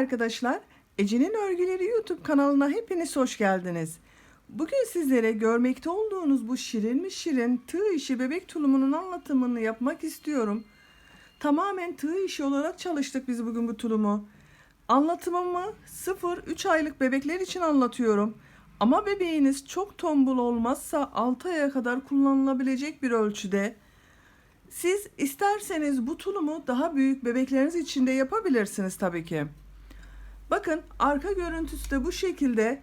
arkadaşlar, Ece'nin Örgüleri YouTube kanalına hepiniz hoş geldiniz. Bugün sizlere görmekte olduğunuz bu şirin mi şirin tığ işi bebek tulumunun anlatımını yapmak istiyorum. Tamamen tığ işi olarak çalıştık biz bugün bu tulumu. Anlatımımı 0-3 aylık bebekler için anlatıyorum. Ama bebeğiniz çok tombul olmazsa 6 aya kadar kullanılabilecek bir ölçüde. Siz isterseniz bu tulumu daha büyük bebekleriniz için de yapabilirsiniz tabii ki. Bakın arka görüntüsü de bu şekilde.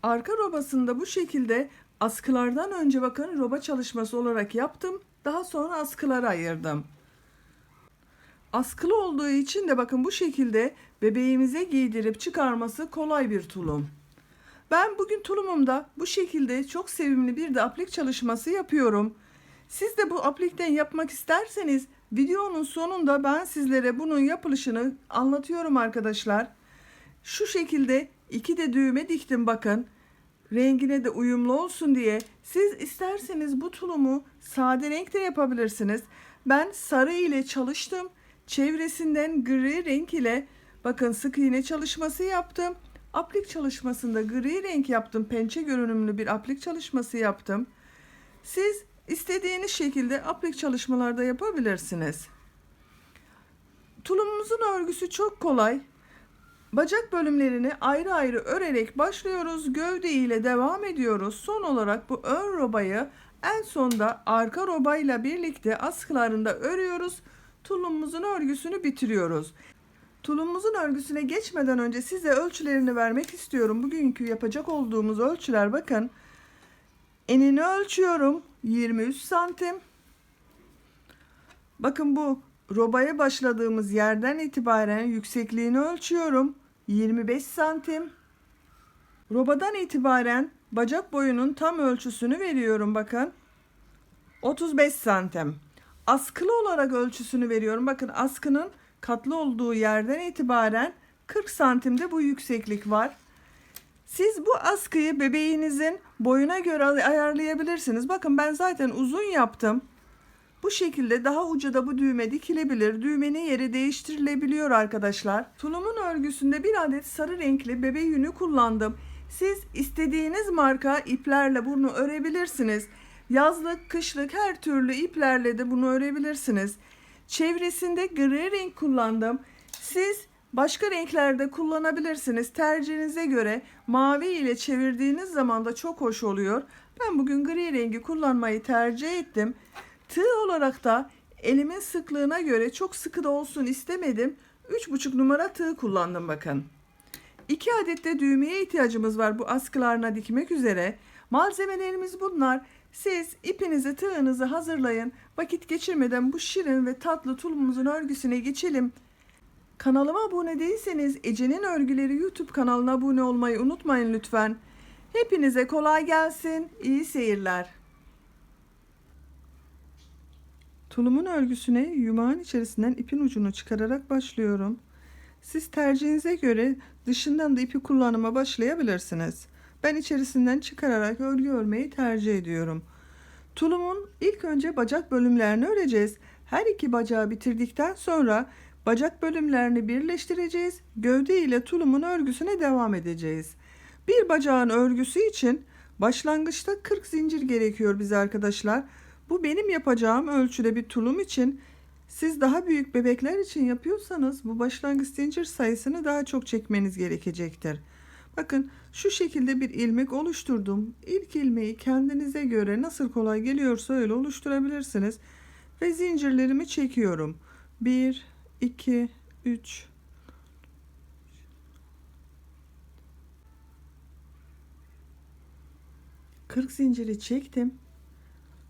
Arka robasında bu şekilde askılardan önce bakın roba çalışması olarak yaptım. Daha sonra askılara ayırdım. Askılı olduğu için de bakın bu şekilde bebeğimize giydirip çıkarması kolay bir tulum. Ben bugün tulumumda bu şekilde çok sevimli bir de aplik çalışması yapıyorum. Siz de bu aplikten yapmak isterseniz videonun sonunda ben sizlere bunun yapılışını anlatıyorum arkadaşlar. Şu şekilde 2 de düğme diktim bakın. Rengine de uyumlu olsun diye. Siz isterseniz bu tulumu sade renkte yapabilirsiniz. Ben sarı ile çalıştım. Çevresinden gri renk ile bakın sık iğne çalışması yaptım. Aplik çalışmasında gri renk yaptım. Pençe görünümlü bir aplik çalışması yaptım. Siz istediğiniz şekilde aplik çalışmalarda yapabilirsiniz. Tulumumuzun örgüsü çok kolay. Bacak bölümlerini ayrı ayrı örerek başlıyoruz. Gövde ile devam ediyoruz. Son olarak bu ön robayı en sonda arka robayla birlikte askılarında örüyoruz. Tulumumuzun örgüsünü bitiriyoruz. Tulumumuzun örgüsüne geçmeden önce size ölçülerini vermek istiyorum. Bugünkü yapacak olduğumuz ölçüler bakın. Enini ölçüyorum 23 santim. Bakın bu robaya başladığımız yerden itibaren yüksekliğini ölçüyorum 25 santim. Robadan itibaren bacak boyunun tam ölçüsünü veriyorum bakın 35 santim. Askılı olarak ölçüsünü veriyorum. Bakın askının katlı olduğu yerden itibaren 40 santimde bu yükseklik var. Siz bu askıyı bebeğinizin boyuna göre ayarlayabilirsiniz. Bakın ben zaten uzun yaptım. Bu şekilde daha uca da bu düğme dikilebilir. Düğmenin yeri değiştirilebiliyor arkadaşlar. Tulumun örgüsünde bir adet sarı renkli bebe yünü kullandım. Siz istediğiniz marka iplerle bunu örebilirsiniz. Yazlık, kışlık her türlü iplerle de bunu örebilirsiniz. Çevresinde gri renk kullandım. Siz başka renklerde kullanabilirsiniz. Tercihinize göre mavi ile çevirdiğiniz zaman da çok hoş oluyor. Ben bugün gri rengi kullanmayı tercih ettim. Tığ olarak da elimin sıklığına göre çok sıkı da olsun istemedim. 3,5 numara tığ kullandım bakın. 2 adet de düğmeye ihtiyacımız var bu askılarına dikmek üzere. Malzemelerimiz bunlar. Siz ipinizi tığınızı hazırlayın. Vakit geçirmeden bu şirin ve tatlı tulumumuzun örgüsüne geçelim. Kanalıma abone değilseniz Ece'nin Örgüleri YouTube kanalına abone olmayı unutmayın lütfen. Hepinize kolay gelsin. İyi seyirler. Tulumun örgüsüne yumağın içerisinden ipin ucunu çıkararak başlıyorum. Siz tercihinize göre dışından da ipi kullanıma başlayabilirsiniz. Ben içerisinden çıkararak örgü örmeyi tercih ediyorum. Tulumun ilk önce bacak bölümlerini öreceğiz. Her iki bacağı bitirdikten sonra bacak bölümlerini birleştireceğiz. Gövde ile tulumun örgüsüne devam edeceğiz. Bir bacağın örgüsü için başlangıçta 40 zincir gerekiyor bize arkadaşlar. Bu benim yapacağım ölçüde bir tulum için. Siz daha büyük bebekler için yapıyorsanız bu başlangıç zincir sayısını daha çok çekmeniz gerekecektir. Bakın şu şekilde bir ilmek oluşturdum. İlk ilmeği kendinize göre nasıl kolay geliyorsa öyle oluşturabilirsiniz. Ve zincirlerimi çekiyorum. 1, 2, 3, 40 zinciri çektim.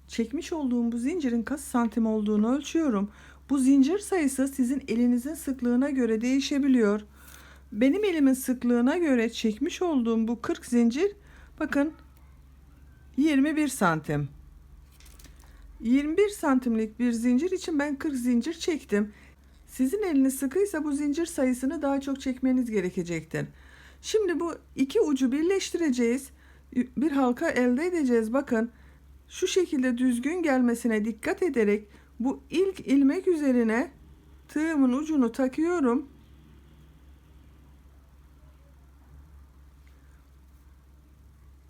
Çekmiş olduğum bu zincirin kaç santim olduğunu ölçüyorum. Bu zincir sayısı sizin elinizin sıklığına göre değişebiliyor. Benim elimin sıklığına göre çekmiş olduğum bu 40 zincir bakın 21 santim. 21 santimlik bir zincir için ben 40 zincir çektim. Sizin eliniz sıkıysa bu zincir sayısını daha çok çekmeniz gerekecektir. Şimdi bu iki ucu birleştireceğiz. Bir halka elde edeceğiz. Bakın şu şekilde düzgün gelmesine dikkat ederek bu ilk ilmek üzerine tığımın ucunu takıyorum.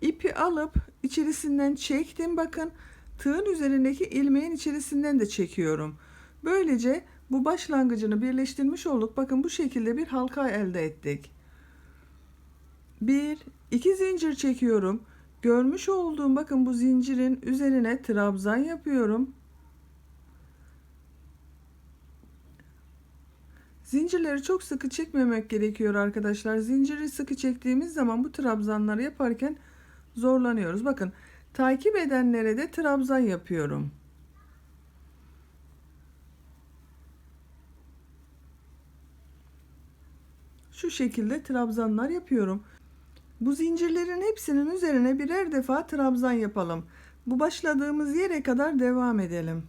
İpi alıp içerisinden çektim. Bakın tığın üzerindeki ilmeğin içerisinden de çekiyorum. Böylece bu başlangıcını birleştirmiş olduk. Bakın bu şekilde bir halka elde ettik. 1 2 zincir çekiyorum. Görmüş olduğum bakın bu zincirin üzerine trabzan yapıyorum. Zincirleri çok sıkı çekmemek gerekiyor arkadaşlar. Zinciri sıkı çektiğimiz zaman bu trabzanları yaparken zorlanıyoruz. Bakın takip edenlere de trabzan yapıyorum. Şu şekilde trabzanlar yapıyorum. Bu zincirlerin hepsinin üzerine birer defa trabzan yapalım. Bu başladığımız yere kadar devam edelim.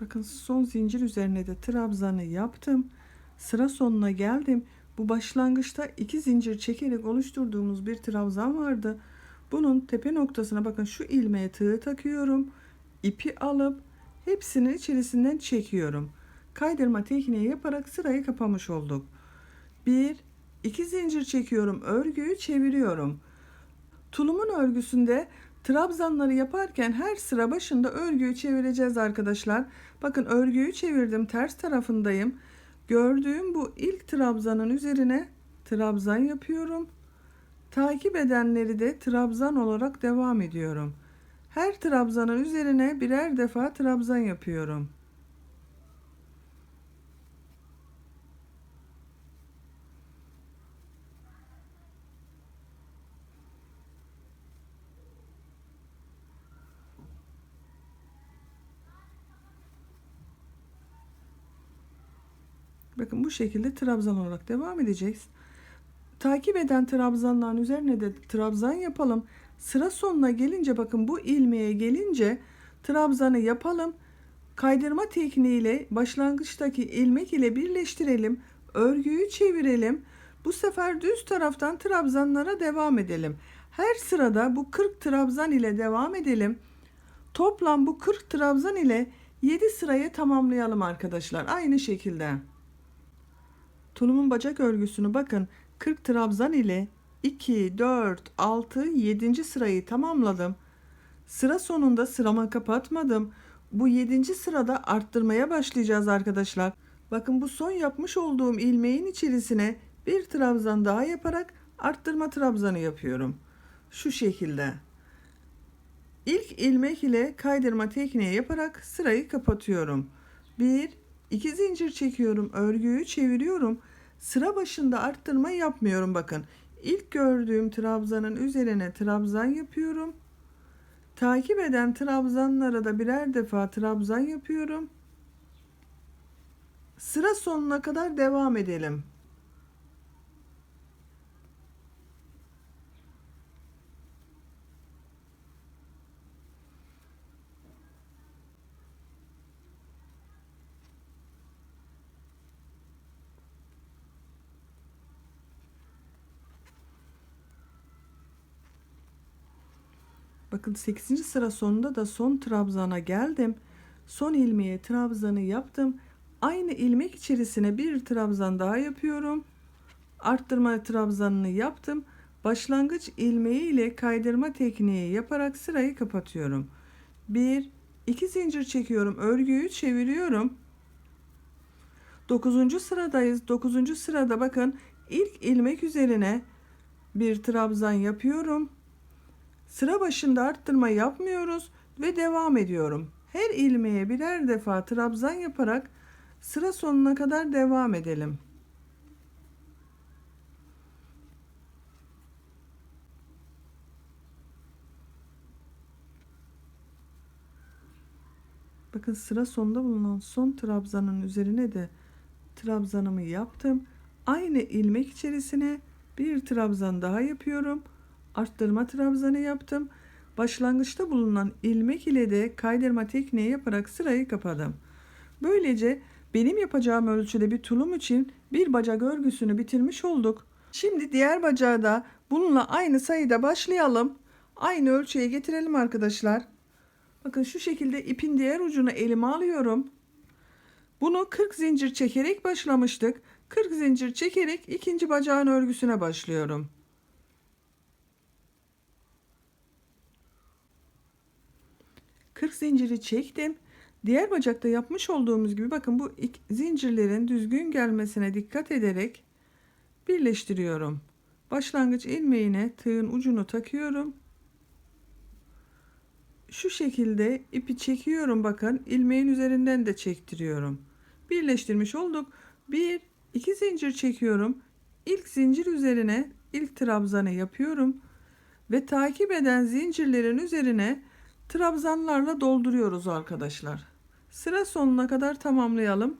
Bakın son zincir üzerine de trabzanı yaptım. Sıra sonuna geldim. Bu başlangıçta 2 zincir çekerek oluşturduğumuz bir trabzan vardı. Bunun tepe noktasına bakın şu ilmeğe tığ takıyorum. İpi alıp hepsini içerisinden çekiyorum. Kaydırma tekniği yaparak sırayı kapamış olduk. 1 2 zincir çekiyorum. Örgüyü çeviriyorum. Tulumun örgüsünde trabzanları yaparken her sıra başında örgüyü çevireceğiz arkadaşlar. Bakın örgüyü çevirdim, ters tarafındayım. Gördüğüm bu ilk trabzanın üzerine trabzan yapıyorum. Takip edenleri de trabzan olarak devam ediyorum. Her trabzanın üzerine birer defa trabzan yapıyorum. Bakın bu şekilde trabzan olarak devam edeceğiz. Takip eden trabzanların üzerine de trabzan yapalım. Sıra sonuna gelince bakın bu ilmeğe gelince trabzanı yapalım. Kaydırma tekniğiyle başlangıçtaki ilmek ile birleştirelim. Örgüyü çevirelim. Bu sefer düz taraftan trabzanlara devam edelim. Her sırada bu 40 trabzan ile devam edelim. Toplam bu 40 trabzan ile 7 sırayı tamamlayalım arkadaşlar. Aynı şekilde. Tulumun bacak örgüsünü bakın 40 trabzan ile 2, 4, 6, 7. sırayı tamamladım. Sıra sonunda sıramı kapatmadım. Bu 7. sırada arttırmaya başlayacağız arkadaşlar. Bakın bu son yapmış olduğum ilmeğin içerisine bir trabzan daha yaparak arttırma trabzanı yapıyorum. Şu şekilde. İlk ilmek ile kaydırma tekniği yaparak sırayı kapatıyorum. 1 2 zincir çekiyorum, örgüyü çeviriyorum. Sıra başında arttırma yapmıyorum bakın. İlk gördüğüm trabzanın üzerine trabzan yapıyorum. Takip eden trabzanlara da birer defa trabzan yapıyorum. Sıra sonuna kadar devam edelim. Bakın 8. sıra sonunda da son trabzana geldim. Son ilmeğe trabzanı yaptım. Aynı ilmek içerisine bir trabzan daha yapıyorum. Arttırma trabzanını yaptım. Başlangıç ilmeği ile kaydırma tekniği yaparak sırayı kapatıyorum. 1 2 zincir çekiyorum. Örgüyü çeviriyorum. 9. sıradayız. 9. sırada bakın ilk ilmek üzerine bir trabzan yapıyorum. Sıra başında arttırma yapmıyoruz ve devam ediyorum. Her ilmeğe birer defa trabzan yaparak sıra sonuna kadar devam edelim. Bakın sıra sonunda bulunan son trabzanın üzerine de trabzanımı yaptım. Aynı ilmek içerisine bir trabzan daha yapıyorum. Arttırma trabzanı yaptım. başlangıçta bulunan ilmek ile de kaydırma tekniği yaparak sırayı kapadım. Böylece benim yapacağım ölçüde bir tulum için bir bacak örgüsünü bitirmiş olduk. Şimdi diğer bacağı da bununla aynı sayıda başlayalım. Aynı ölçüye getirelim arkadaşlar. Bakın şu şekilde ipin diğer ucunu elime alıyorum. Bunu 40 zincir çekerek başlamıştık. 40 zincir çekerek ikinci bacağın örgüsüne başlıyorum. Kırk zinciri çektim. Diğer bacakta yapmış olduğumuz gibi bakın bu zincirlerin düzgün gelmesine dikkat ederek birleştiriyorum. Başlangıç ilmeğine tığın ucunu takıyorum. Şu şekilde ipi çekiyorum, bakın ilmeğin üzerinden de çektiriyorum. Birleştirmiş olduk. 1-2 zincir çekiyorum. İlk zincir üzerine ilk trabzanı yapıyorum ve takip eden zincirlerin üzerine trabzanlarla dolduruyoruz arkadaşlar. Sıra sonuna kadar tamamlayalım.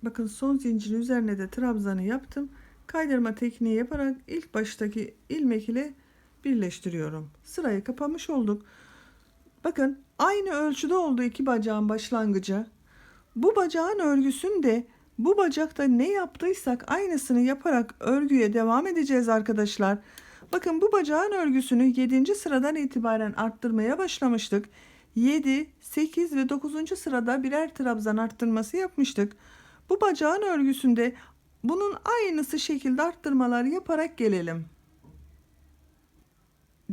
Bakın son zincirin üzerine de trabzanı yaptım. Kaydırma tekniği yaparak ilk baştaki ilmek ile birleştiriyorum. Sırayı kapamış olduk. Bakın aynı ölçüde oldu iki bacağın başlangıcı. Bu bacağın örgüsünde bu bacakta ne yaptıysak aynısını yaparak örgüye devam edeceğiz arkadaşlar. Bakın bu bacağın örgüsünü 7. sıradan itibaren arttırmaya başlamıştık. 7, 8 ve 9. sırada birer trabzan arttırması yapmıştık. Bu bacağın örgüsünde bunun aynısı şekilde arttırmalar yaparak gelelim.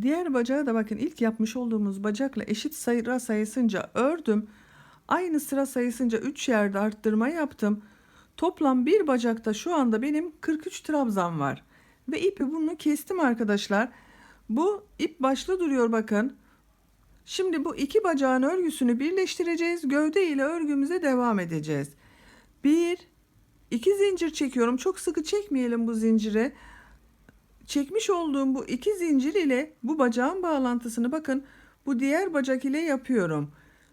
Diğer bacağı da bakın ilk yapmış olduğumuz bacakla eşit sıra sayısınca ördüm. Aynı sıra sayısınca 3 yerde arttırma yaptım. Toplam bir bacakta şu anda benim 43 trabzan var. Ve ipi bunu kestim arkadaşlar. Bu ip başlı duruyor bakın. Şimdi bu iki bacağın örgüsünü birleştireceğiz. Gövde ile örgümüze devam edeceğiz. 1-2 zincir çekiyorum. Çok sıkı çekmeyelim bu zinciri. Çekmiş olduğum bu iki zincir ile bu bacağın bağlantısını bakın bu diğer bacak ile yapıyorum.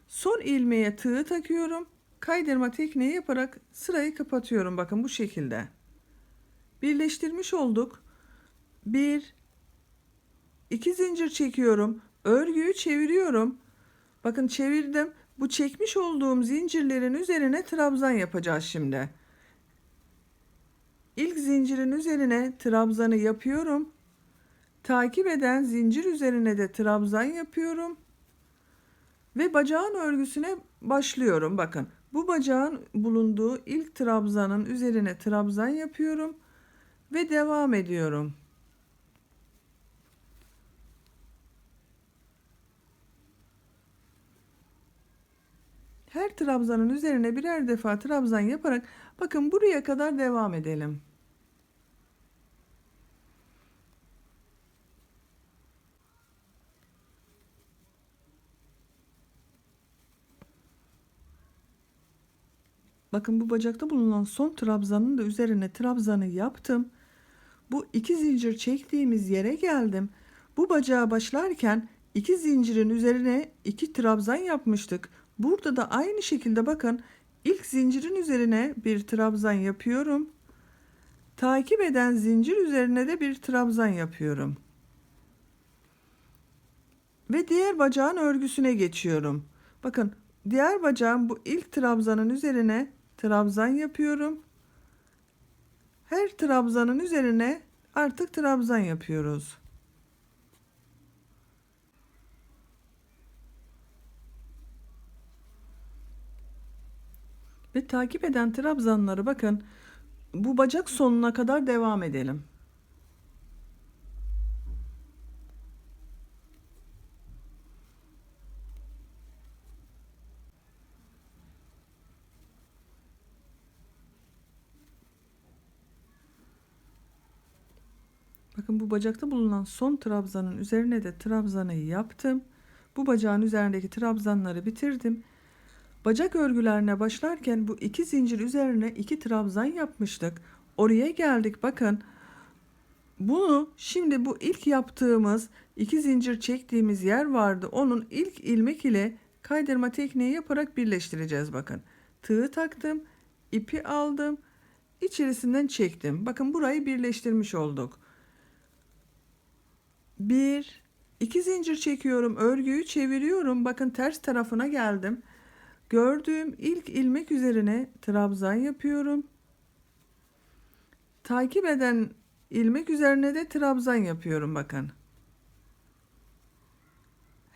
Son ilmeğe tığı takıyorum. Kaydırma tekniği yaparak sırayı kapatıyorum. Bakın bu şekilde. Birleştirmiş olduk. 1-2 zincir çekiyorum. Örgüyü çeviriyorum. Bakın çevirdim. Bu çekmiş olduğum zincirlerin üzerine trabzan yapacağız şimdi. İlk zincirin üzerine trabzanı yapıyorum. Takip eden zincir üzerine de trabzan yapıyorum. Ve bacağın örgüsüne başlıyorum. Bakın bu bacağın bulunduğu ilk trabzanın üzerine trabzan yapıyorum. Ve devam ediyorum. Her trabzanın üzerine birer defa trabzan yaparak bakın buraya kadar devam edelim. Bakın bu bacakta bulunan son trabzanın da üzerine trabzanı yaptım. Bu iki zincir çektiğimiz yere geldim. Bu bacağa başlarken iki zincirin üzerine iki trabzan yapmıştık. Burada da aynı şekilde bakın ilk zincirin üzerine bir trabzan yapıyorum. Takip eden zincir üzerine de bir trabzan yapıyorum. Ve diğer bacağın örgüsüne geçiyorum. Bakın diğer bacağın bu ilk trabzanın üzerine trabzan yapıyorum. Her trabzanın üzerine artık trabzan yapıyoruz. Ve takip eden trabzanları bakın bu bacak sonuna kadar devam edelim. Bakın bu bacakta bulunan son trabzanın üzerine de trabzanı yaptım. Bu bacağın üzerindeki trabzanları bitirdim. Bacak örgülerine başlarken bu iki zincir üzerine iki trabzan yapmıştık. Oraya geldik bakın. Bunu şimdi bu ilk yaptığımız iki zincir çektiğimiz yer vardı. Onun ilk ilmek ile kaydırma tekniği yaparak birleştireceğiz bakın. Tığı taktım, ipi aldım, içerisinden çektim. Bakın burayı birleştirmiş olduk. 1 2 zincir çekiyorum, örgüyü çeviriyorum. Bakın ters tarafına geldim. Gördüğüm ilk ilmek üzerine trabzan yapıyorum. Takip eden ilmek üzerine de trabzan yapıyorum bakın.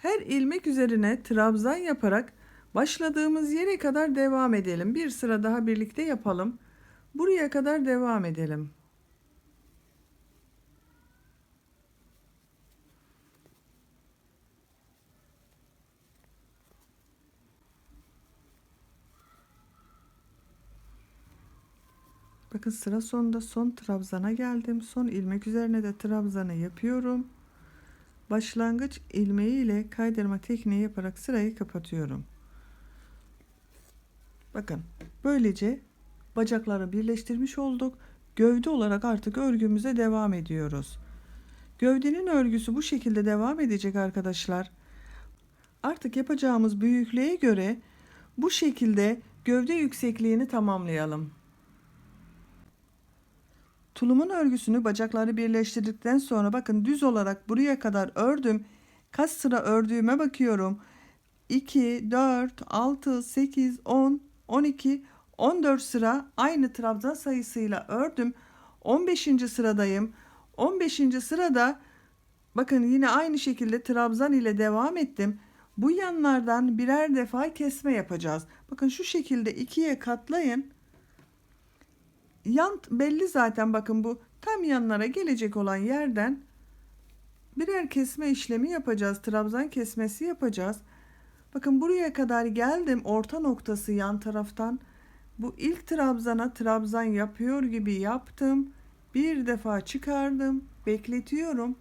Her ilmek üzerine trabzan yaparak başladığımız yere kadar devam edelim. Bir sıra daha birlikte yapalım. Buraya kadar devam edelim. Bakın sıra sonunda son trabzana geldim. Son ilmek üzerine de trabzanı yapıyorum. Başlangıç ilmeği ile kaydırma tekniği yaparak sırayı kapatıyorum. Bakın böylece bacakları birleştirmiş olduk. Gövde olarak artık örgümüze devam ediyoruz. Gövdenin örgüsü bu şekilde devam edecek arkadaşlar. Artık yapacağımız büyüklüğe göre bu şekilde gövde yüksekliğini tamamlayalım. Tulumun örgüsünü bacakları birleştirdikten sonra bakın düz olarak buraya kadar ördüm. Kaç sıra ördüğüme bakıyorum. 2, 4, 6, 8, 10, 12, 14 sıra aynı trabzan sayısıyla ördüm. 15. sıradayım. 15. sırada bakın yine aynı şekilde trabzan ile devam ettim. Bu yanlardan birer defa kesme yapacağız. Bakın şu şekilde ikiye katlayın. Yan belli zaten, bakın bu tam yanlara gelecek olan yerden birer kesme işlemi yapacağız. Trabzan kesmesi yapacağız. Bakın buraya kadar geldim, orta noktası yan taraftan. Bu ilk trabzana trabzan yapıyor gibi yaptım. Bir defa çıkardım, bekletiyorum.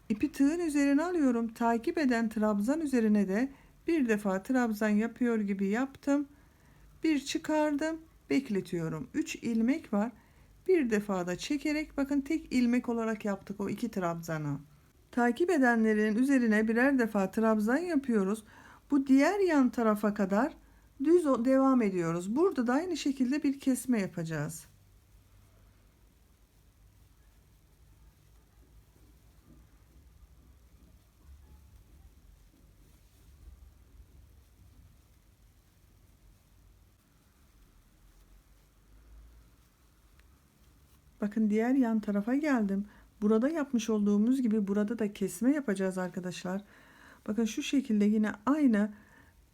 İpi tığın üzerine alıyorum. Takip eden trabzan üzerine de bir defa trabzan yapıyor gibi yaptım. Bir çıkardım, bekletiyorum. 3 ilmek var. Bir defa da çekerek bakın tek ilmek olarak yaptık o 2 trabzanı. Takip edenlerin üzerine birer defa trabzan yapıyoruz. Bu diğer yan tarafa kadar düz devam ediyoruz. Burada da aynı şekilde bir kesme yapacağız. Bakın diğer yan tarafa geldim. Burada yapmış olduğumuz gibi burada da kesme yapacağız arkadaşlar. Bakın şu şekilde yine aynı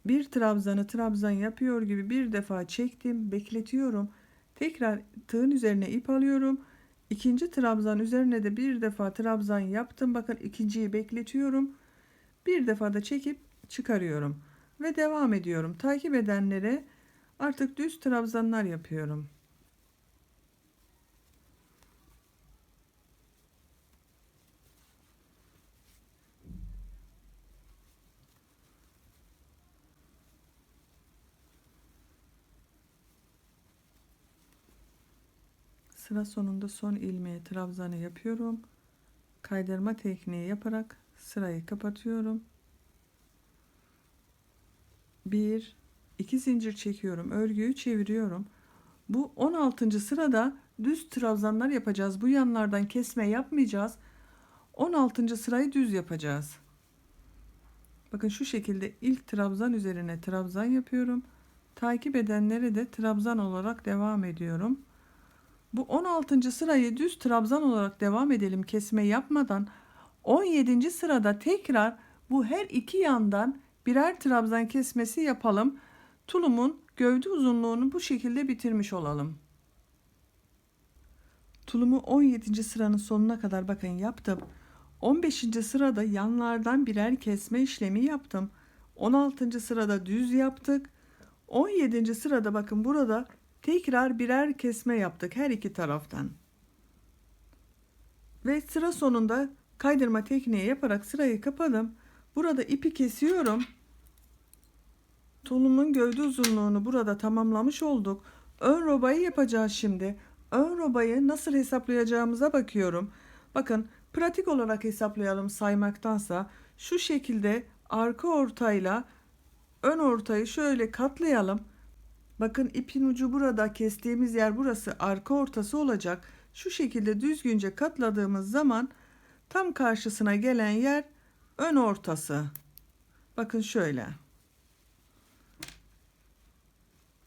bir trabzanı trabzan yapıyor gibi bir defa çektim, bekletiyorum. Tekrar tığın üzerine ip alıyorum. İkinci trabzan üzerine de bir defa trabzan yaptım. Bakın ikinciyi bekletiyorum. Bir defa da çekip çıkarıyorum ve devam ediyorum. Takip edenlere artık düz trabzanlar yapıyorum. Sıra sonunda son ilmeğe trabzanı yapıyorum. Kaydırma tekniği yaparak sırayı kapatıyorum. 1 2 zincir çekiyorum. Örgüyü çeviriyorum. Bu 16. sırada düz trabzanlar yapacağız. Bu yanlardan kesme yapmayacağız. 16. sırayı düz yapacağız. Bakın şu şekilde ilk trabzan üzerine trabzan yapıyorum. Takip edenlere de trabzan olarak devam ediyorum. Bu 16. sırayı düz trabzan olarak devam edelim kesme yapmadan. 17. sırada tekrar bu her iki yandan birer trabzan kesmesi yapalım. Tulumun gövde uzunluğunu bu şekilde bitirmiş olalım. Tulumu 17. sıranın sonuna kadar bakın yaptım. 15. sırada yanlardan birer kesme işlemi yaptım. 16. sırada düz yaptık. 17. sırada bakın burada tekrar birer kesme yaptık her iki taraftan. Ve sıra sonunda kaydırma tekniği yaparak sırayı kapadım. Burada ipi kesiyorum. Tulumun gövde uzunluğunu burada tamamlamış olduk. Ön robayı yapacağız şimdi. Ön robayı nasıl hesaplayacağımıza bakıyorum. Bakın pratik olarak hesaplayalım saymaktansa. Şu şekilde arka ortayla ön ortayı şöyle katlayalım. Bakın ipin ucu burada, kestiğimiz yer burası, arka ortası olacak. Şu şekilde düzgünce katladığımız zaman tam karşısına gelen yer ön ortası. Bakın şöyle.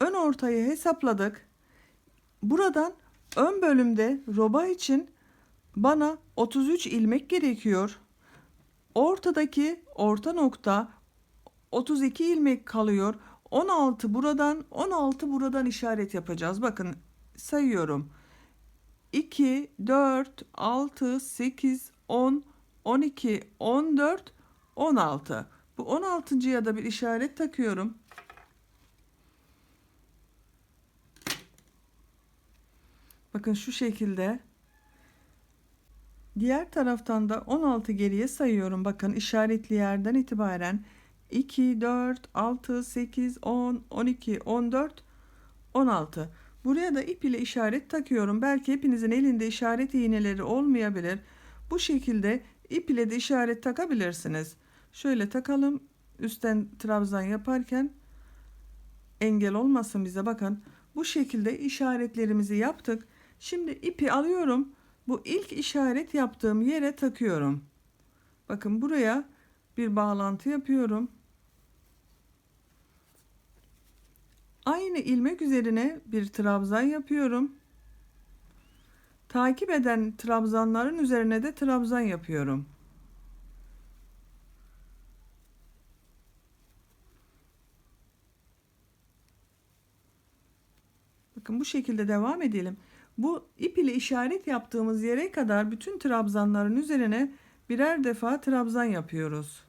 Ön ortayı hesapladık. Buradan ön bölümde roba için bana 33 ilmek gerekiyor. Ortadaki orta nokta 32 ilmek kalıyor. 16 buradan, 16 buradan işaret yapacağız. Bakın sayıyorum. 2, 4, 6, 8, 10, 12, 14, 16. Bu 16'ya da bir işaret takıyorum. Bakın şu şekilde. Diğer taraftan da 16 geriye sayıyorum. Bakın işaretli yerden itibaren 2, 4, 6, 8, 10, 12, 14, 16. Buraya da ip ile işaret takıyorum. Belki hepinizin elinde işaret iğneleri olmayabilir. Bu şekilde ip ile de işaret takabilirsiniz. Şöyle takalım. Üstten trabzan yaparken engel olmasın bize. Bakın bu şekilde işaretlerimizi yaptık. Şimdi ipi alıyorum. Bu ilk işaret yaptığım yere takıyorum. Bakın buraya bir bağlantı yapıyorum. Aynı ilmek üzerine bir trabzan yapıyorum. Takip eden trabzanların üzerine de trabzan yapıyorum. Bakın bu şekilde devam edelim. Bu ip ile işaret yaptığımız yere kadar bütün trabzanların üzerine birer defa trabzan yapıyoruz.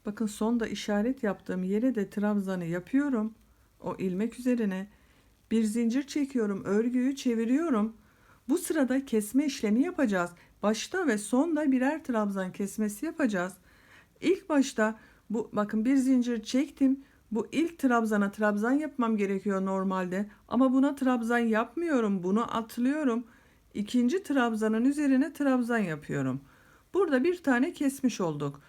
Bakın sonda işaret yaptığım yere de trabzanı yapıyorum. O ilmek üzerine bir zincir çekiyorum, örgüyü çeviriyorum. Bu sırada kesme işlemi yapacağız. Başta ve sonda birer trabzan kesmesi yapacağız. İlk başta bu bakın bir zincir çektim. Bu ilk trabzana trabzan yapmam gerekiyor normalde. Ama buna trabzan yapmıyorum. Bunu atlıyorum. İkinci trabzanın üzerine trabzan yapıyorum. Burada bir tane kesmiş olduk.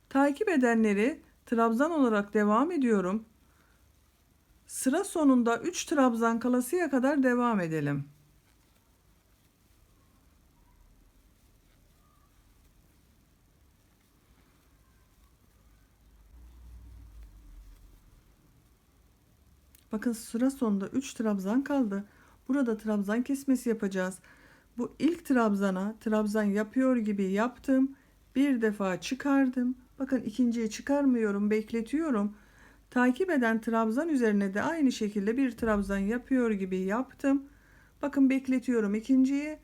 Takip edenleri trabzan olarak devam ediyorum. Sıra sonunda 3 trabzan kalasıya kadar devam edelim. Bakın sıra sonunda 3 trabzan kaldı. Burada trabzan kesmesi yapacağız. Bu ilk trabzana trabzan yapıyor gibi yaptım. Bir defa çıkardım. Bakın ikinciyi çıkarmıyorum, bekletiyorum. Takip eden trabzan üzerine de aynı şekilde bir trabzan yapıyor gibi yaptım. Bakın bekletiyorum ikinciyi.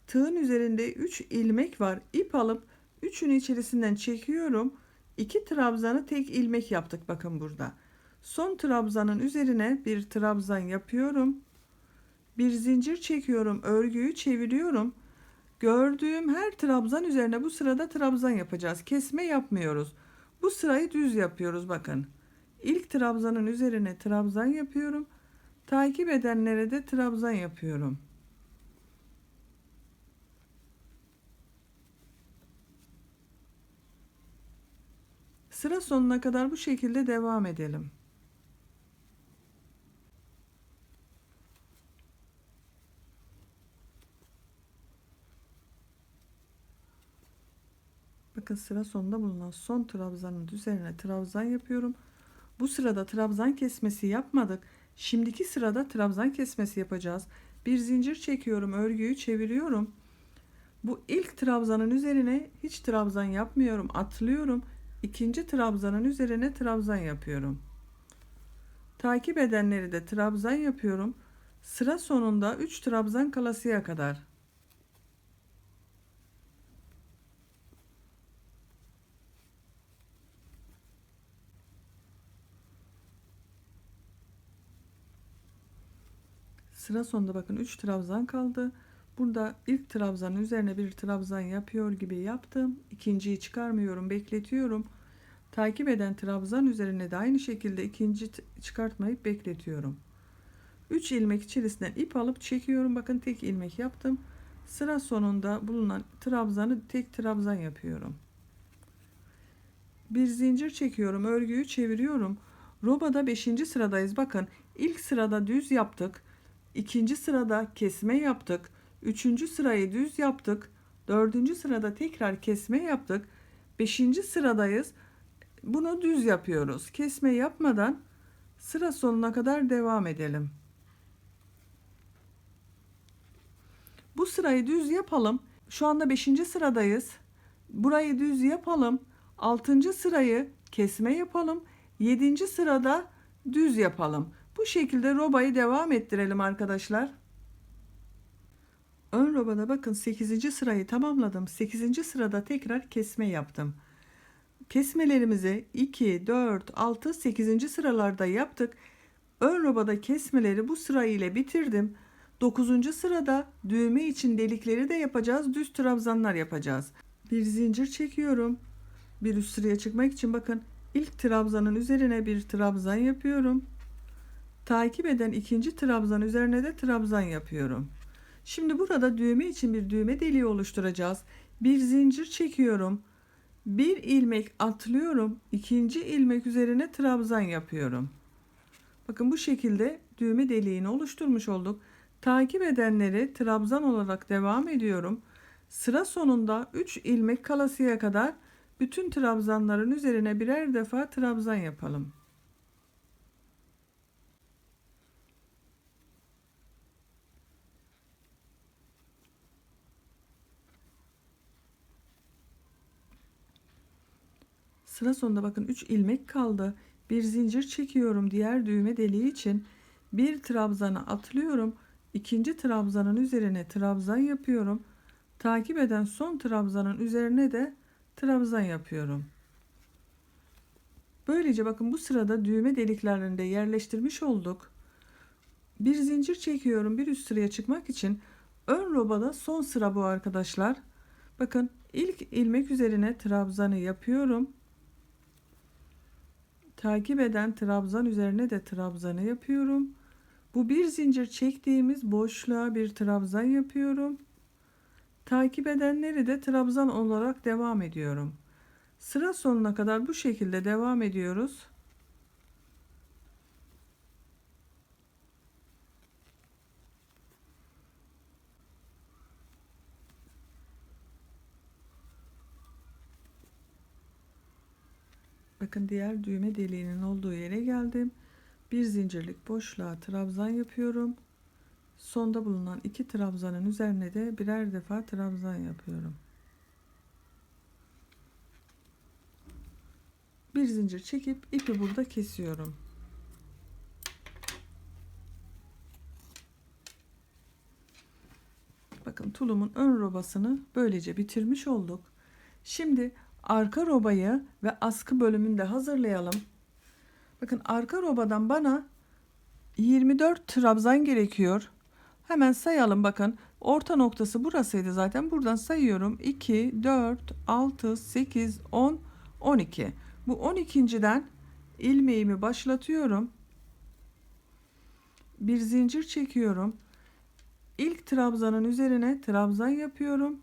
Tığın üzerinde 3 ilmek var. İp alıp üçünü içerisinden çekiyorum. 2 trabzanı tek ilmek yaptık bakın burada. Son trabzanın üzerine bir trabzan yapıyorum. Bir zincir çekiyorum, örgüyü çeviriyorum. Gördüğüm her trabzan üzerine bu sırada trabzan yapacağız. Kesme yapmıyoruz. Bu sırayı düz yapıyoruz bakın. İlk trabzanın üzerine trabzan yapıyorum. Takip edenlere de trabzan yapıyorum. Sıra sonuna kadar bu şekilde devam edelim. Bakın sıra sonunda bulunan son trabzanın üzerine trabzan yapıyorum. Bu sırada trabzan kesmesi yapmadık. Şimdiki sırada trabzan kesmesi yapacağız. Bir zincir çekiyorum, örgüyü çeviriyorum. Bu ilk trabzanın üzerine hiç trabzan yapmıyorum, atlıyorum. İkinci trabzanın üzerine trabzan yapıyorum. Takip edenleri de trabzan yapıyorum. Sıra sonunda 3 trabzan kalasıya kadar. Sıra sonunda bakın 3 trabzan kaldı. Burada ilk trabzanın üzerine bir trabzan yapıyor gibi yaptım. İkinciyi çıkarmıyorum, bekletiyorum. Takip eden trabzan üzerine de aynı şekilde ikinci çıkartmayı bekletiyorum. 3 ilmek içerisinden ip alıp çekiyorum. Bakın tek ilmek yaptım. Sıra sonunda bulunan trabzanı tek trabzan yapıyorum. Bir zincir çekiyorum. Örgüyü çeviriyorum. Robada 5. sıradayız. Bakın ilk sırada düz yaptık. İkinci sırada kesme yaptık. Üçüncü sırayı düz yaptık. Dördüncü sırada tekrar kesme yaptık. 5. sıradayız. Bunu düz yapıyoruz. Kesme yapmadan sıra sonuna kadar devam edelim. Bu sırayı düz yapalım. Şu anda 5. sıradayız. Burayı düz yapalım. 6. sırayı kesme yapalım. 7. sırada düz yapalım. Bu şekilde robayı devam ettirelim arkadaşlar. Ön robada bakın 8. sırayı tamamladım. 8. sırada tekrar kesme yaptım. Kesmelerimizi 2, 4, 6, 8. sıralarda yaptık. Ön robada kesmeleri bu sıra ile bitirdim. 9. sırada düğme için delikleri de yapacağız. Düz trabzanlar yapacağız. Bir zincir çekiyorum. Bir üst sıraya çıkmak için bakın ilk trabzanın üzerine bir trabzan yapıyorum. Takip eden ikinci trabzan üzerine de trabzan yapıyorum. Şimdi burada düğme için bir düğme deliği oluşturacağız. Bir zincir çekiyorum. Bir ilmek atlıyorum. İkinci ilmek üzerine trabzan yapıyorum. Bakın bu şekilde düğme deliğini oluşturmuş olduk. Takip edenleri trabzan olarak devam ediyorum. Sıra sonunda 3 ilmek kalasıya kadar bütün trabzanların üzerine birer defa trabzan yapalım. Sıra sonunda bakın 3 ilmek kaldı. Bir zincir çekiyorum diğer düğme deliği için. Bir trabzanı atlıyorum. İkinci trabzanın üzerine trabzan yapıyorum. Takip eden son trabzanın üzerine de trabzan yapıyorum. Böylece bakın bu sırada düğme deliklerini de yerleştirmiş olduk. Bir zincir çekiyorum bir üst sıraya çıkmak için. Ön robada son sıra bu arkadaşlar. Bakın ilk ilmek üzerine trabzanı yapıyorum. Takip eden trabzan üzerine de trabzanı yapıyorum. Bu bir zincir çektiğimiz boşluğa bir trabzan yapıyorum. Takip edenleri de trabzan olarak devam ediyorum. Sıra sonuna kadar bu şekilde devam ediyoruz. Bakın diğer düğme deliğinin olduğu yere geldim. Bir zincirlik boşluğa trabzan yapıyorum. Sonda bulunan 2 trabzanın üzerine de birer defa trabzan yapıyorum. Bir zincir çekip ipi burada kesiyorum. Bakın tulumun ön robasını böylece bitirmiş olduk. Şimdi arka robayı ve askı bölümünü de hazırlayalım. Bakın arka robadan bana 24 trabzan gerekiyor. Hemen sayalım bakın. Orta noktası burasıydı zaten. Buradan sayıyorum. 2, 4, 6, 8, 10, 12. Bu 12.den ilmeğimi başlatıyorum. Bir zincir çekiyorum. İlk trabzanın üzerine trabzan yapıyorum.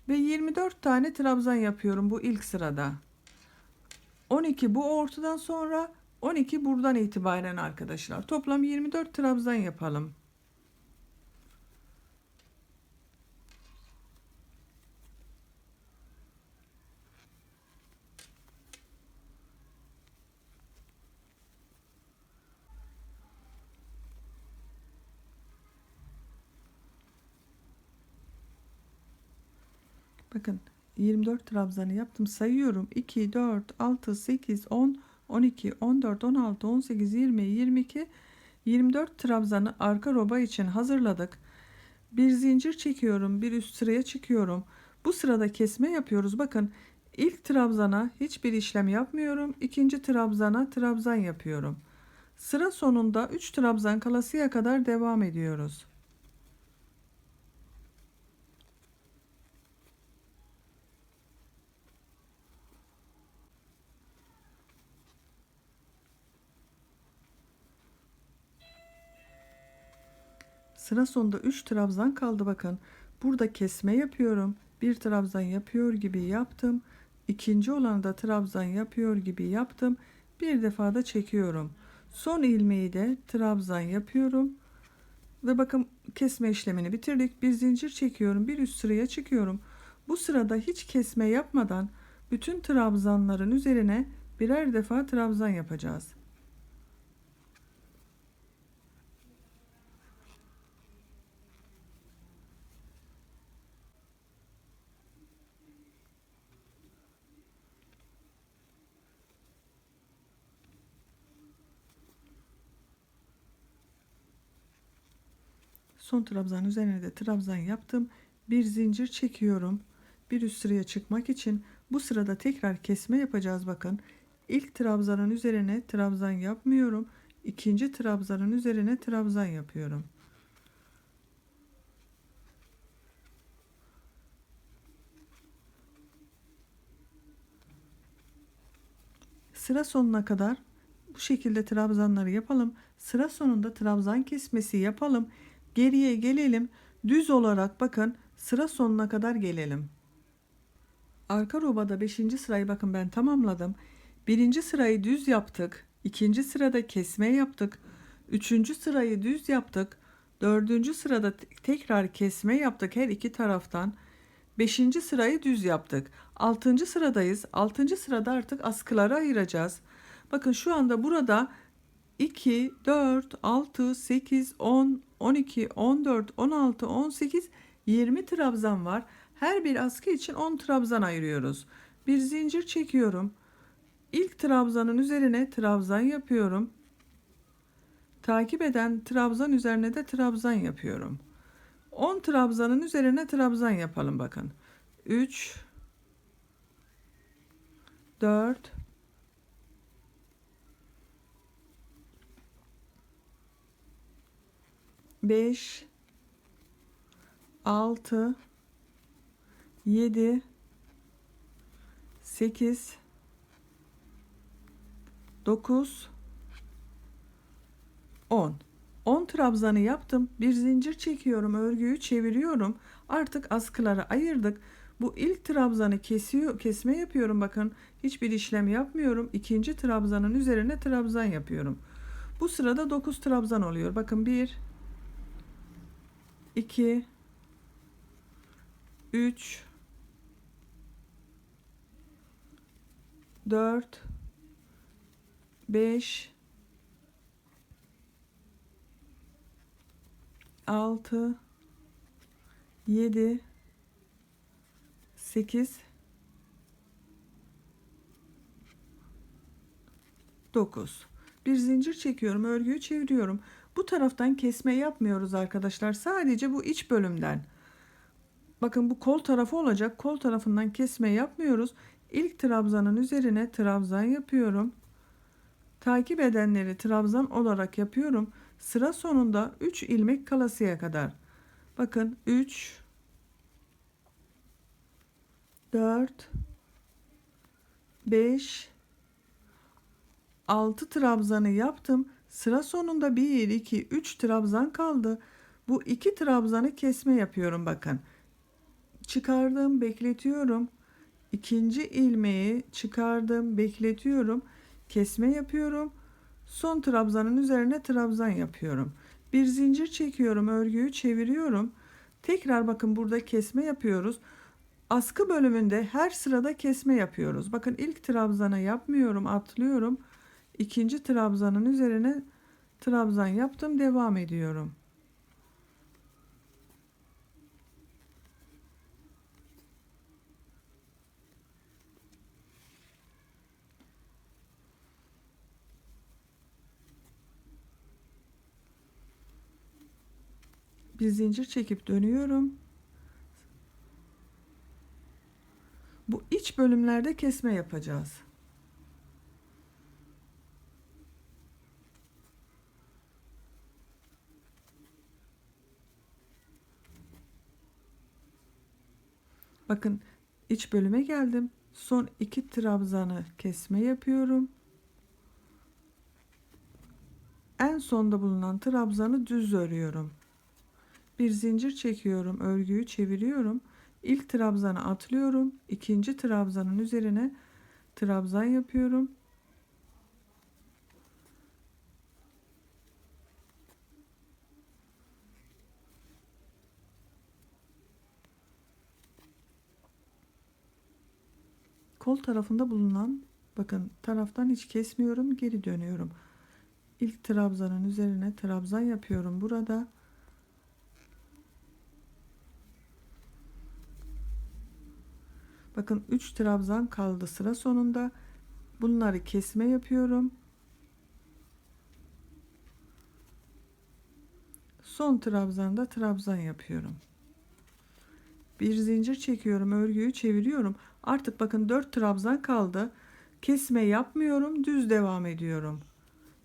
Ve 24 tane trabzan yapıyorum bu ilk sırada. 12 bu ortadan sonra 12 buradan itibaren arkadaşlar. Toplam 24 trabzan yapalım. Bakın 24 trabzanı yaptım. Sayıyorum. 2, 4, 6, 8, 10, 12, 14, 16, 18, 20, 22, 24 trabzanı arka roba için hazırladık. Bir zincir çekiyorum. Bir üst sıraya çıkıyorum. Bu sırada kesme yapıyoruz. Bakın ilk trabzana hiçbir işlem yapmıyorum. İkinci trabzana trabzan yapıyorum. Sıra sonunda 3 trabzan kalasıya kadar devam ediyoruz. Sıra sonunda 3 trabzan kaldı bakın. Burada kesme yapıyorum. Bir trabzan yapıyor gibi yaptım. İkinci olanı da trabzan yapıyor gibi yaptım. Bir defa da çekiyorum. Son ilmeği de trabzan yapıyorum. Ve bakın kesme işlemini bitirdik. Bir zincir çekiyorum. Bir üst sıraya çıkıyorum. Bu sırada hiç kesme yapmadan bütün trabzanların üzerine birer defa trabzan yapacağız. Son trabzanın üzerine de trabzan yaptım. Bir zincir çekiyorum. Bir üst sıraya çıkmak için bu sırada tekrar kesme yapacağız bakın. İlk trabzanın üzerine trabzan yapmıyorum. İkinci trabzanın üzerine trabzan yapıyorum. Sıra sonuna kadar bu şekilde trabzanları yapalım. Sıra sonunda trabzan kesmesi yapalım. Geriye gelelim. Düz olarak bakın sıra sonuna kadar gelelim. Arka robada 5. sırayı bakın ben tamamladım. 1. sırayı düz yaptık. 2. sırada kesme yaptık. 3. sırayı düz yaptık. 4. sırada tekrar kesme yaptık her iki taraftan. 5. sırayı düz yaptık. 6. sıradayız. 6. sırada artık askıları ayıracağız. Bakın şu anda burada 2, 4, 6, 8, 10, 12, 14, 16, 18, 20 trabzan var. Her bir askı için 10 trabzan ayırıyoruz. Bir zincir çekiyorum. İlk trabzanın üzerine trabzan yapıyorum. Takip eden trabzan üzerine de trabzan yapıyorum. 10 trabzanın üzerine trabzan yapalım bakın. 3, 4, 5, 6, 7, 8, 9, 10. 10 trabzanı yaptım. Bir zincir çekiyorum. Örgüyü çeviriyorum. Artık askıları ayırdık. Bu ilk trabzanı kesme yapıyorum bakın. Hiçbir işlem yapmıyorum. İkinci trabzanın üzerine trabzan yapıyorum. Bu sırada 9 trabzan oluyor. Bakın 1, 2, 3, 4, 5, 6, 7, 8, 9. Bir zincir çekiyorum, örgüyü çeviriyorum. Bu taraftan kesme yapmıyoruz arkadaşlar. Sadece bu iç bölümden. Bakın bu kol tarafı olacak. Kol tarafından kesme yapmıyoruz. İlk trabzanın üzerine trabzan yapıyorum. Takip edenleri trabzan olarak yapıyorum. Sıra sonunda 3 ilmek kalasıya kadar. Bakın 3, 4, 5, 6 trabzanı yaptım. Sıra sonunda 1, 2, 3 trabzan kaldı. Bu 2 trabzanı kesme yapıyorum bakın. Çıkardım, bekletiyorum. İkinci ilmeği çıkardım, bekletiyorum. Kesme yapıyorum. Son trabzanın üzerine trabzan yapıyorum. Bir zincir çekiyorum, örgüyü çeviriyorum. Tekrar bakın burada kesme yapıyoruz. Askı bölümünde her sırada kesme yapıyoruz. Bakın ilk trabzana yapmıyorum, atlıyorum. İkinci trabzanın üzerine trabzan yaptım, devam ediyorum. Bir zincir çekip dönüyorum. Bu iç bölümlerde kesme yapacağız. Bakın iç bölüme geldim. Son 2 trabzanı kesme yapıyorum. En sonda bulunan trabzanı düz örüyorum. Bir zincir çekiyorum, örgüyü çeviriyorum. İlk trabzanı atlıyorum. İkinci trabzanın üzerine trabzan yapıyorum. Kol tarafında bulunan bakın taraftan hiç kesmiyorum, geri dönüyorum. İlk trabzanın üzerine trabzan yapıyorum burada. Bakın 3 trabzan kaldı sıra sonunda. Bunları kesme yapıyorum. Son trabzanda trabzan yapıyorum. Bir zincir çekiyorum, örgüyü çeviriyorum. Artık bakın 4 trabzan kaldı. Kesme yapmıyorum, düz devam ediyorum.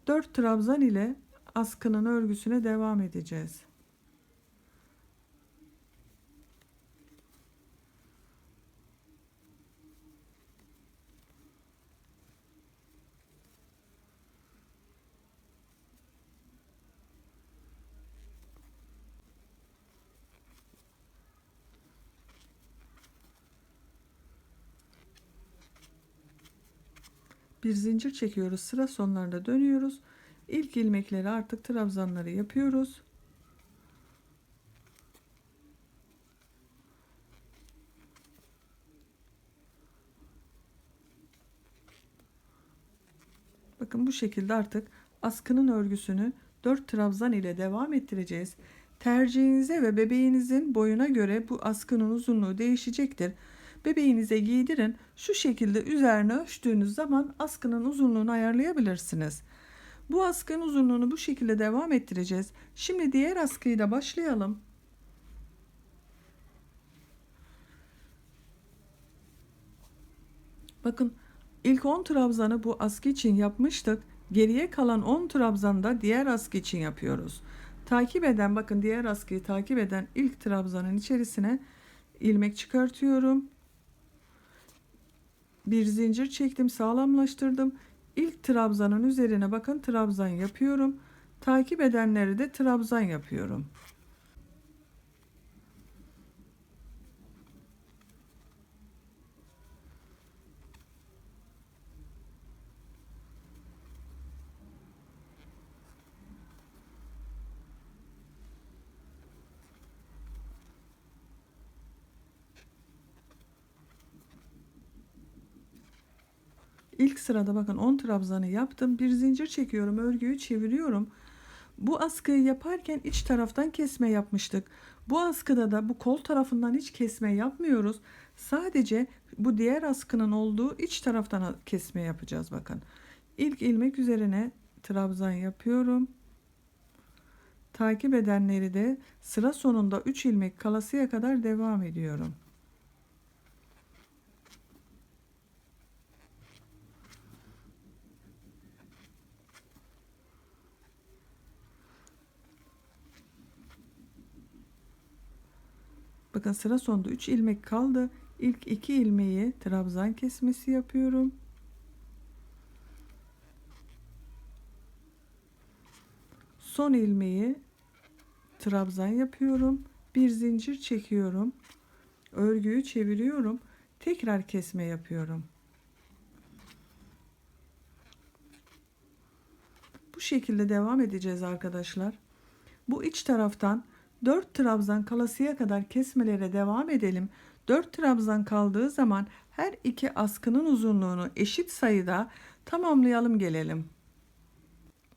4 trabzan ile askının örgüsüne devam edeceğiz. Bir zincir çekiyoruz, sıra sonlarında dönüyoruz. İlk ilmekleri artık trabzanları yapıyoruz. Bakın bu şekilde artık askının örgüsünü 4 trabzan ile devam ettireceğiz. Tercihinize ve bebeğinizin boyuna göre bu askının uzunluğu değişecektir. Bebeğinize giydirin. Şu şekilde üzerine ölçtüğünüz zaman askının uzunluğunu ayarlayabilirsiniz. Bu askının uzunluğunu bu şekilde devam ettireceğiz. Şimdi diğer askıyı da başlayalım. Bakın ilk 10 trabzanı bu askı için yapmıştık. Geriye kalan 10 trabzanı da diğer askı için yapıyoruz. Takip eden bakın diğer askıyı takip eden ilk trabzanın içerisine ilmek çıkartıyorum. Bir zincir çektim, sağlamlaştırdım. İlk trabzanın üzerine bakın trabzan yapıyorum. Takip edenleri de trabzan yapıyorum. İlk sırada bakın 10 trabzanı yaptım. Bir zincir çekiyorum, örgüyü çeviriyorum. Bu askıyı yaparken iç taraftan kesme yapmıştık. Bu askıda da bu kol tarafından hiç kesme yapmıyoruz. Sadece bu diğer askının olduğu iç taraftan kesme yapacağız bakın. İlk ilmek üzerine trabzan yapıyorum. Takip edenleri de sıra sonunda 3 ilmek kalasıya kadar devam ediyorum. Bakın sıra sonunda 3 ilmek kaldı. İlk 2 ilmeği trabzan kesmesi yapıyorum. Son ilmeği trabzan yapıyorum. Bir zincir çekiyorum. Örgüyü çeviriyorum. Tekrar kesme yapıyorum. Bu şekilde devam edeceğiz arkadaşlar. Bu iç taraftan 4 trabzan kalasıya kadar kesmelere devam edelim. 4 trabzan kaldığı zaman her iki askının uzunluğunu eşit sayıda tamamlayalım gelelim.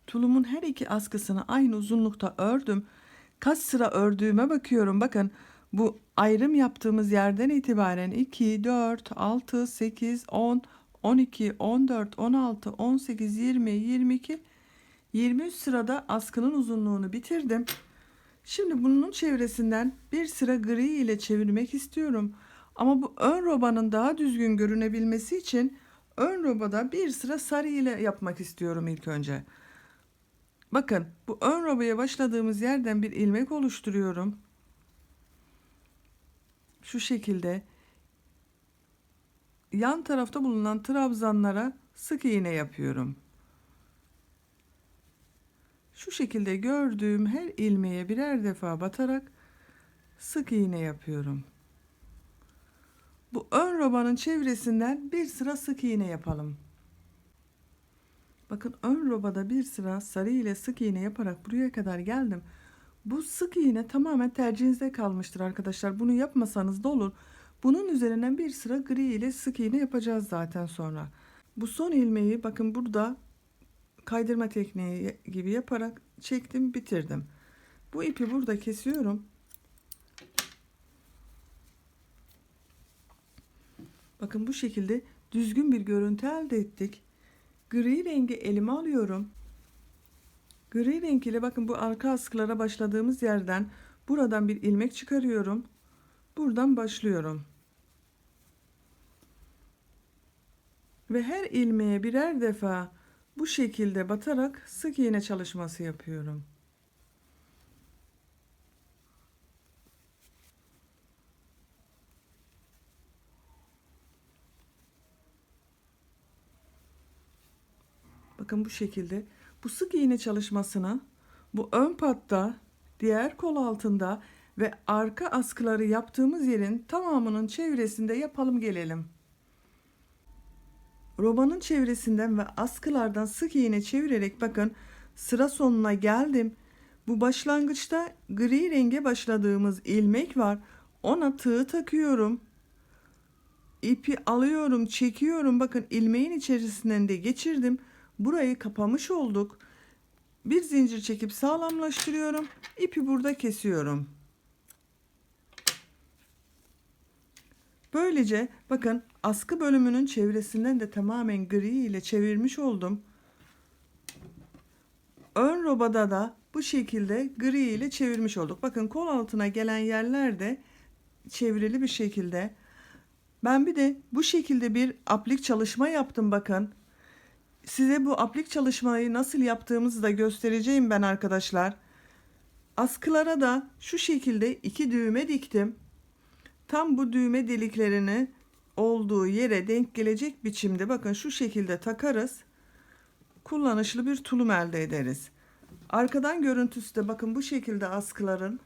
Tulumun her iki askısını aynı uzunlukta ördüm. Kaç sıra ördüğüme bakıyorum. Bakın bu ayrım yaptığımız yerden itibaren 2, 4, 6, 8, 10, 12, 14, 16, 18, 20, 22, 23 sırada askının uzunluğunu bitirdim. Şimdi bunun çevresinden bir sıra gri ile çevirmek istiyorum. Ama bu ön robanın daha düzgün görünebilmesi için ön robada bir sıra sarı ile yapmak istiyorum ilk önce. Bakın bu ön robaya başladığımız yerden bir ilmek oluşturuyorum. Şu şekilde yan tarafta bulunan trabzanlara sık iğne yapıyorum. Şu şekilde gördüğüm her ilmeğe birer defa batarak sık iğne yapıyorum. Bu ön robanın çevresinden bir sıra sık iğne yapalım. Bakın ön robada bir sıra sarı ile sık iğne yaparak buraya kadar geldim. Bu sık iğne tamamen tercihinize kalmıştır arkadaşlar. Bunu yapmasanız da olur. Bunun üzerinden bir sıra gri ile sık iğne yapacağız zaten sonra. Bu son ilmeği bakın burada kaydırma tekniği gibi yaparak çektim, bitirdim. Bu ipi burada kesiyorum. Bakın bu şekilde düzgün bir görüntü elde ettik. Gri rengi elime alıyorum. Gri renk ile bakın bu arka askılara başladığımız yerden buradan bir ilmek çıkarıyorum. Buradan başlıyorum. Ve her ilmeğe birer defa bu şekilde batarak sık iğne çalışması yapıyorum. Bakın bu şekilde bu sık iğne çalışmasını bu ön patta, diğer kol altında ve arka askıları yaptığımız yerin tamamının çevresinde yapalım gelelim. Robanın çevresinden ve askılardan sık iğne çevirerek bakın sıra sonuna geldim. Bu başlangıçta gri renge başladığımız ilmek var. Ona tığ takıyorum. İpi alıyorum, çekiyorum. Bakın ilmeğin içerisinden de geçirdim. Burayı kapamış olduk. Bir zincir çekip sağlamlaştırıyorum. İpi burada kesiyorum. Böylece bakın askı bölümünün çevresinden de tamamen gri ile çevirmiş oldum. Ön robada da bu şekilde gri ile çevirmiş olduk. Bakın kol altına gelen yerler de çevrili bir şekilde. Ben bir de bu şekilde bir aplik çalışma yaptım bakın. Size bu aplik çalışmayı nasıl yaptığımızı da göstereceğim ben arkadaşlar. Askılara da şu şekilde 2 düğme diktim. Tam bu düğme deliklerini olduğu yere denk gelecek biçimde bakın şu şekilde takarız. Kullanışlı bir tulum elde ederiz. Arkadan görüntüsü de bakın bu şekilde askıların.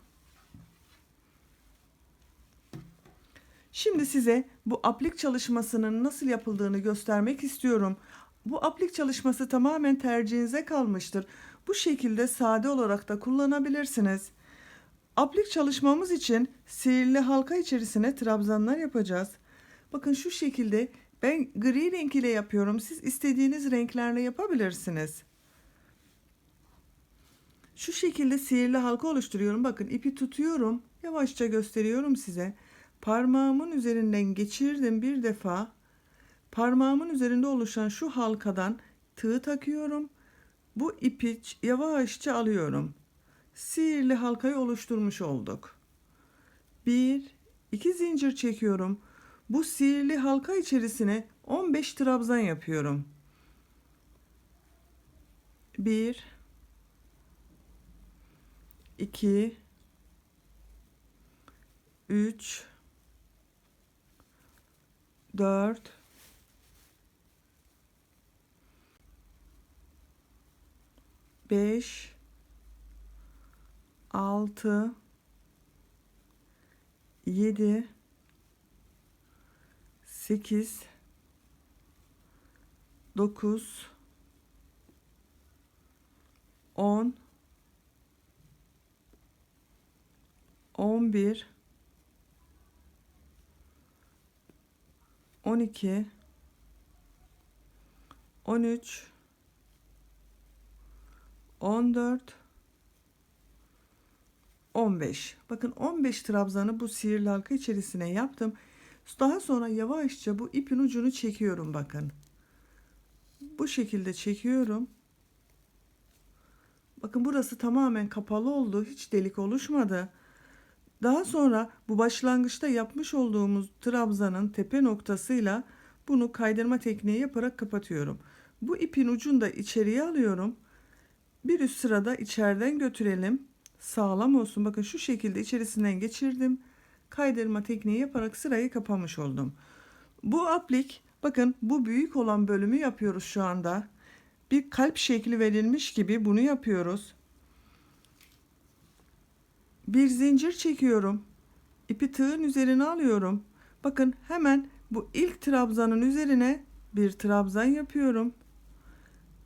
Şimdi size bu aplik çalışmasının nasıl yapıldığını göstermek istiyorum. Bu aplik çalışması tamamen tercihinize kalmıştır. Bu şekilde sade olarak da kullanabilirsiniz. Aplik çalışmamız için sihirli halka içerisine trabzanlar yapacağız. Bakın şu şekilde ben gri renk ile yapıyorum. Siz istediğiniz renklerle yapabilirsiniz. Şu şekilde sihirli halka oluşturuyorum. Bakın ipi tutuyorum. Yavaşça gösteriyorum size. Parmağımın üzerinden geçirdim bir defa. Parmağımın üzerinde oluşan şu halkadan tığ takıyorum. Bu ipi yavaşça alıyorum. Sihirli halkayı oluşturmuş olduk. 2 zincir çekiyorum. Bu sihirli halka içerisine 15 trabzan yapıyorum. 1 2 3 4 5 6 7 8 9 10 11 12 13 14 15. Bakın 15 trabzanı bu sihirli halka içerisine yaptım. Daha sonra yavaşça bu ipin ucunu çekiyorum bakın. Bu şekilde çekiyorum. Bakın burası tamamen kapalı oldu. Hiç delik oluşmadı. Daha sonra bu başlangıçta yapmış olduğumuz trabzanın tepe noktasıyla bunu kaydırma tekniği yaparak kapatıyorum. Bu ipin ucunu da içeriye alıyorum. Bir üst sırada içeriden götürelim. Sağlam olsun. Bakın şu şekilde içerisinden geçirdim. Kaydırma tekniği yaparak sırayı kapamış oldum. Bu aplik bakın bu büyük olan bölümü yapıyoruz şu anda. Bir kalp şekli verilmiş gibi bunu yapıyoruz. Bir zincir çekiyorum. İpi tığın üzerine alıyorum. Bakın hemen bu ilk trabzanın üzerine bir trabzan yapıyorum.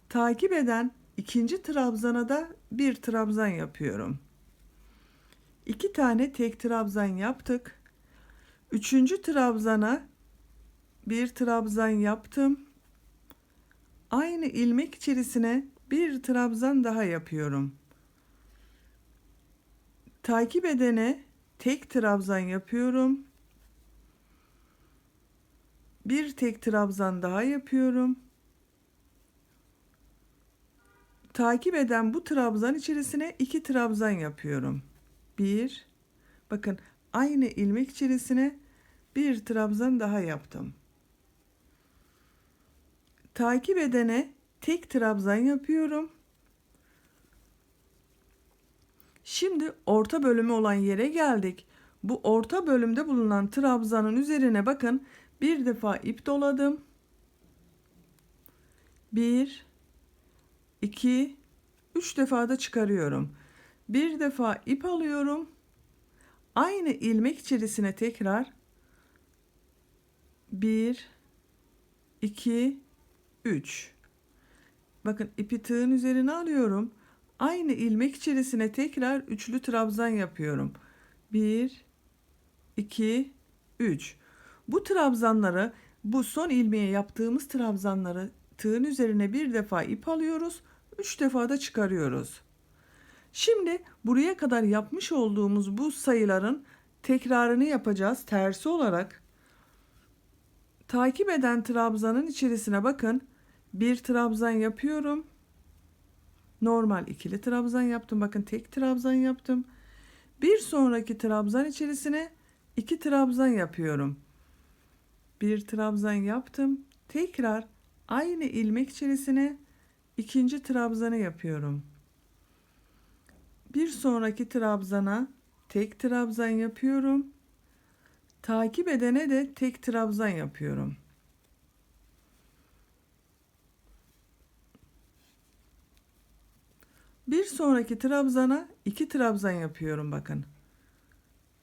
Takip eden ikinci trabzana da bir trabzan yapıyorum. 2 tane tek trabzan yaptık. Üçüncü trabzana bir trabzan yaptım. Aynı ilmek içerisine bir trabzan daha yapıyorum. Takip edene tek trabzan yapıyorum. Bir tek trabzan daha yapıyorum. Takip eden bu trabzan içerisine 2 trabzan yapıyorum. Bir, bakın aynı ilmek içerisine bir trabzan daha yaptım. Takip edene tek trabzan yapıyorum. Şimdi orta bölümü olan yere geldik. Bu orta bölümde bulunan trabzanın üzerine bakın bir defa ip doladım. 1, 2, 3 defa da çıkarıyorum. Bir defa ip alıyorum. Aynı ilmek içerisine tekrar 1, 2, 3. Bakın ipi tığın üzerine alıyorum. Aynı ilmek içerisine tekrar üçlü trabzan yapıyorum. 1, 2, 3. Bu trabzanları, bu son ilmeğe yaptığımız trabzanları tığın üzerine bir defa ip alıyoruz. 3 defa da çıkarıyoruz. Şimdi buraya kadar yapmış olduğumuz bu sayıların tekrarını yapacağız tersi olarak. Takip eden trabzanın içerisine bakın. Bir trabzan yapıyorum. Normal ikili trabzan yaptım. Bakın tek trabzan yaptım. Bir sonraki trabzan içerisine 2 trabzan yapıyorum. Bir trabzan yaptım. Tekrar aynı ilmek içerisine ikinci trabzanı yapıyorum. Bir sonraki trabzana tek trabzan yapıyorum. Takip edene de tek trabzan yapıyorum. Bir sonraki trabzana 2 trabzan yapıyorum bakın.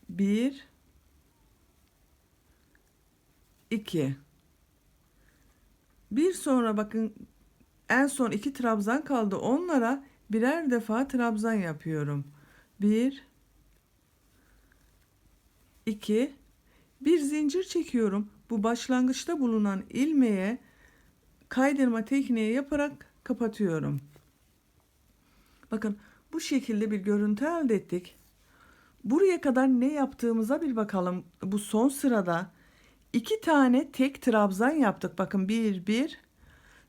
1, 2. Bir sonra bakın en son 2 trabzan kaldı. Onlara birer defa trabzan yapıyorum. 1, 2. Bir zincir çekiyorum. Bu başlangıçta bulunan ilmeğe kaydırma tekniği yaparak kapatıyorum. Bakın bu şekilde bir görüntü elde ettik. Buraya kadar ne yaptığımıza bir bakalım. Bu son sırada 2 tane tek trabzan yaptık. Bakın 1, 1.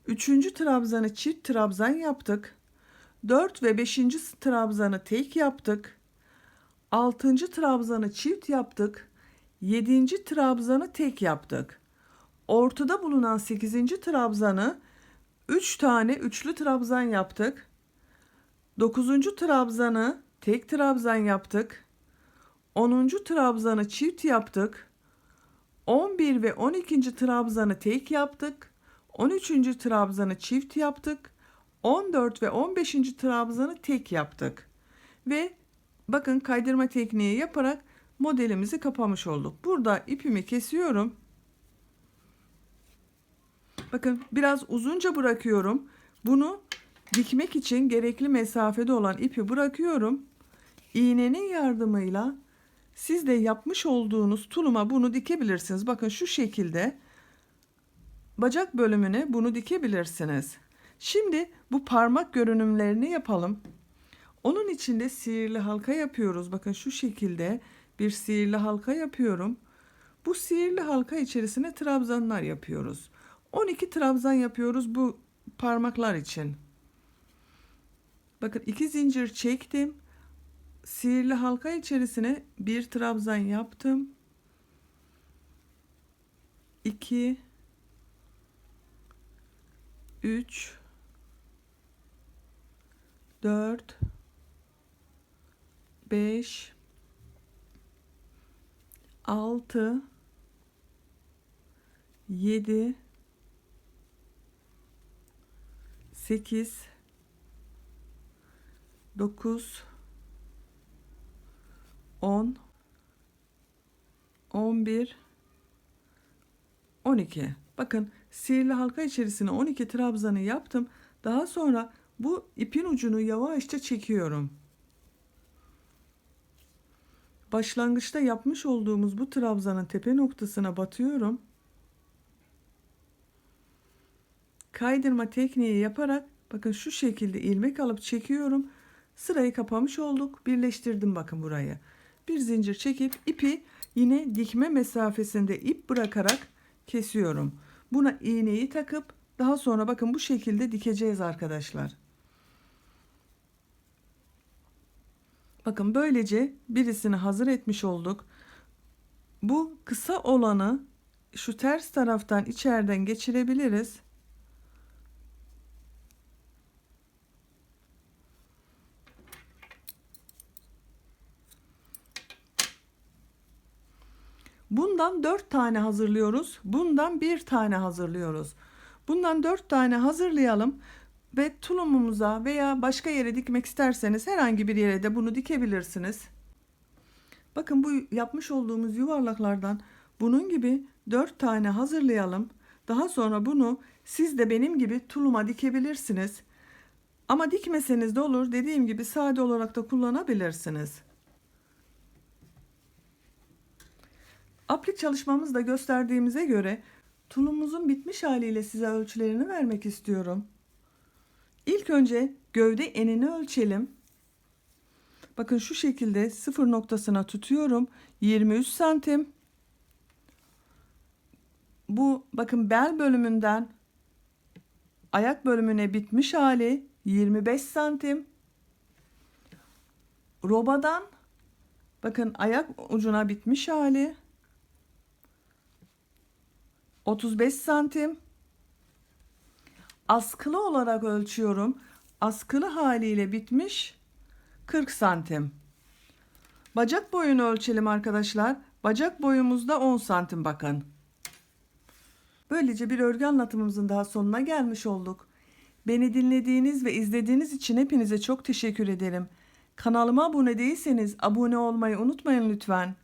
Üçüncü trabzanı çift trabzan yaptık. 4 ve 5. trabzanı tek yaptık. 6. trabzanı çift yaptık. 7. trabzanı tek yaptık. Ortada bulunan 8. trabzanı 3 tane üçlü trabzan yaptık. 9. trabzanı tek trabzan yaptık. 10. trabzanı çift yaptık. 11 ve 12. trabzanı tek yaptık. 13. trabzanı çift yaptık. 14 ve 15. trabzanı tek yaptık. Ve bakın kaydırma tekniği yaparak modelimizi kapamış olduk. Burada ipimi kesiyorum. Bakın biraz uzunca bırakıyorum. Bunu dikmek için gerekli mesafede olan ipi bırakıyorum. İğnenin yardımıyla siz de yapmış olduğunuz tuluma bunu dikebilirsiniz. Bakın şu şekilde bacak bölümüne bunu dikebilirsiniz. Şimdi bu parmak görünümlerini yapalım. Onun için de sihirli halka yapıyoruz. Bakın şu şekilde bir sihirli halka yapıyorum. Bu sihirli halka içerisine trabzanlar yapıyoruz. 12 trabzan yapıyoruz bu parmaklar için. Bakın 2 zincir çektim. Sihirli halka içerisine bir trabzan yaptım. 2, 3, 4, 5, 6, 7, 8, 9, 10, 11, 12. Bakın sihirli halka içerisine 12 trabzanı yaptım. Daha sonra bu ipin ucunu yavaşça çekiyorum. Başlangıçta yapmış olduğumuz bu trabzanın tepe noktasına batıyorum. Kaydırma tekniği yaparak bakın şu şekilde ilmek alıp çekiyorum. Sırayı kapamış olduk. Birleştirdim bakın burayı. Bir zincir çekip ipi yine dikme mesafesinde ip bırakarak kesiyorum. Buna iğneyi takıp daha sonra bakın bu şekilde dikeceğiz arkadaşlar. Bakın böylece birisini hazır etmiş olduk. Bu kısa olanı şu ters taraftan içeriden geçirebiliriz. Bundan 4 tane hazırlıyoruz. Bundan 1 tane hazırlıyoruz. Bundan 4 tane hazırlayalım ve tulumumuza veya başka yere dikmek isterseniz herhangi bir yere de bunu dikebilirsiniz. Bakın bu yapmış olduğumuz yuvarlaklardan bunun gibi 4 tane hazırlayalım. Daha sonra bunu siz de benim gibi tuluma dikebilirsiniz. Ama dikmeseniz de olur. Dediğim gibi sade olarak da kullanabilirsiniz. Aplik çalışmamızda gösterdiğimize göre tulumumuzun bitmiş haliyle size ölçülerini vermek istiyorum. İlk önce gövde enini ölçelim. Bakın şu şekilde sıfır noktasına tutuyorum. 23 santim. Bu bakın bel bölümünden ayak bölümüne bitmiş hali 25 santim. Robadan bakın ayak ucuna bitmiş hali 35 santim. Askılı olarak ölçüyorum. Askılı haliyle bitmiş 40 santim. Bacak boyunu ölçelim arkadaşlar. Bacak boyumuzda 10 santim bakın. Böylece bir örgü anlatımımızın daha sonuna gelmiş olduk. Beni dinlediğiniz ve izlediğiniz için hepinize çok teşekkür ederim. Kanalıma abone değilseniz abone olmayı unutmayın lütfen.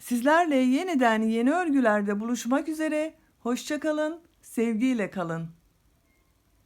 Sizlerle yeniden yeni örgülerde buluşmak üzere. Hoşça kalın, sevgiyle kalın.